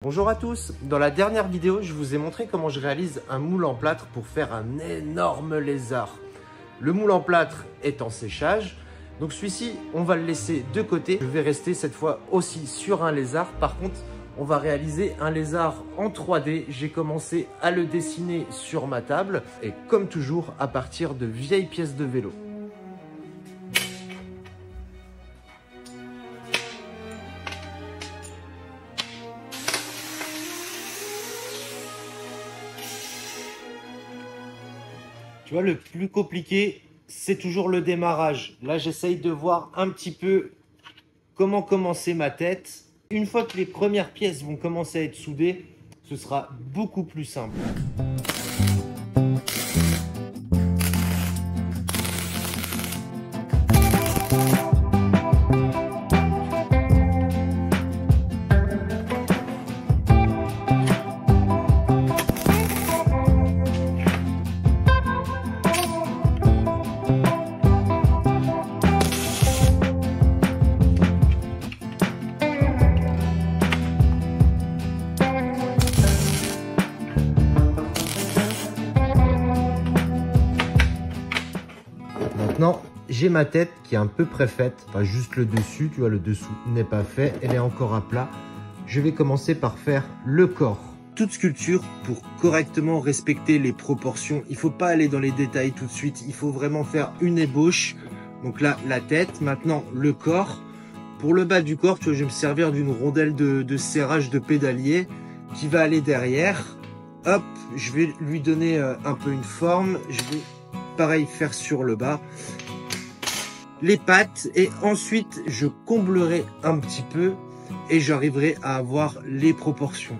Bonjour à tous, dans la dernière vidéo, je vous ai montré comment je réalise un moule en plâtre pour faire un énorme lézard. Le moule en plâtre est en séchage, donc celui-ci, on va le laisser de côté. Je vais rester cette fois aussi sur un lézard. Par contre, on va réaliser un lézard en 3D. J'ai commencé à le dessiner sur ma table et comme toujours, à partir de vieilles pièces de vélo. Tu vois, le plus compliqué, c'est toujours le démarrage. Là, j'essaye de voir un petit peu comment commencer ma tête. Une fois que les premières pièces vont commencer à être soudées, ce sera beaucoup plus simple. Maintenant, j'ai ma tête qui est un peu préfaite, enfin juste le dessus, tu vois, le dessous n'est pas fait, elle est encore à plat. Je vais commencer par faire le corps. Toute sculpture, pour correctement respecter les proportions, il ne faut pas aller dans les détails tout de suite, il faut vraiment faire une ébauche. Donc là, la tête, maintenant le corps. Pour le bas du corps, tu vois, je vais me servir d'une rondelle de serrage de pédalier qui va aller derrière. Hop, je vais lui donner un peu une forme, je vais pareil faire sur le bas les pattes et ensuite je comblerai un petit peu et j'arriverai à avoir les proportions.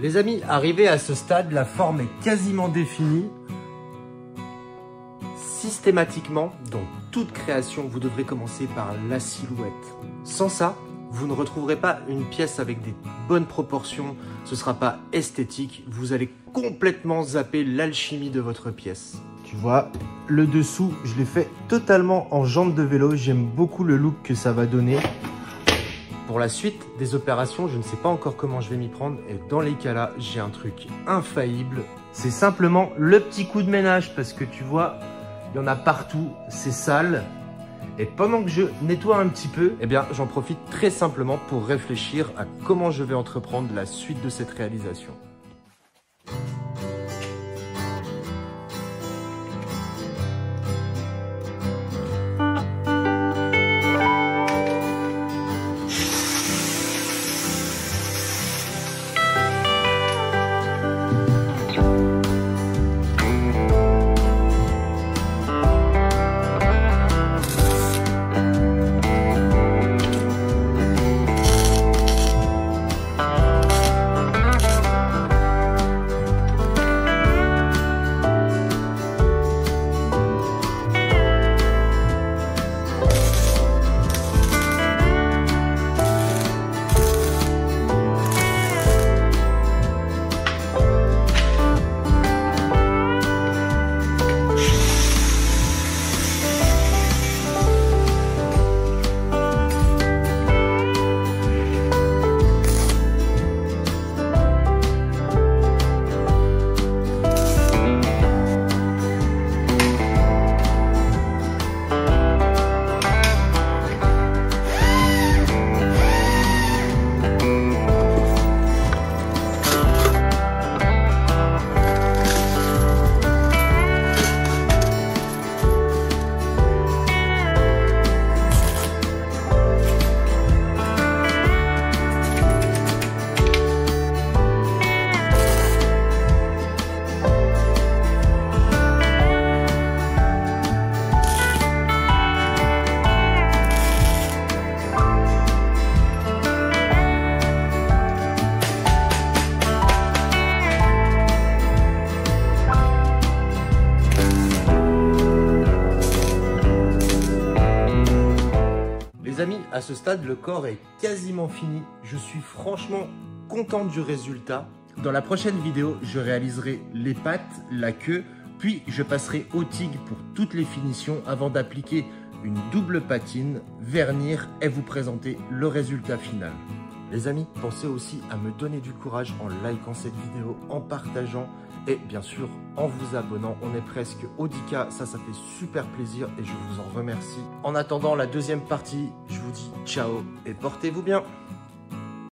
Les amis, arrivé à ce stade, la forme est quasiment définie. Systématiquement, dans toute création, vous devrez commencer par la silhouette. Sans ça, vous ne retrouverez pas une pièce avec des bonnes proportions, ce ne sera pas esthétique, vous allez complètement zapper l'alchimie de votre pièce. Tu vois, le dessous, je l'ai fait totalement en jambe de vélo, j'aime beaucoup le look que ça va donner. Pour la suite des opérations, je ne sais pas encore comment je vais m'y prendre et dans les cas-là, j'ai un truc infaillible. C'est simplement le petit coup de ménage parce que tu vois, il y en a partout, c'est sale. Et pendant que je nettoie un petit peu, eh bien, j'en profite très simplement pour réfléchir à comment je vais entreprendre la suite de cette réalisation. à ce stade, le corps est quasiment fini. Je suis franchement content du résultat. Dans la prochaine vidéo, je réaliserai les pattes, la queue, puis je passerai au TIG pour toutes les finitions avant d'appliquer une double patine, vernir et vous présenter le résultat final. Les amis, pensez aussi à me donner du courage en likant cette vidéo, en partageant et bien sûr en vous abonnant. On est presque au 10K, ça fait super plaisir et je vous en remercie. En attendant la deuxième partie, je vous dis ciao et portez-vous bien.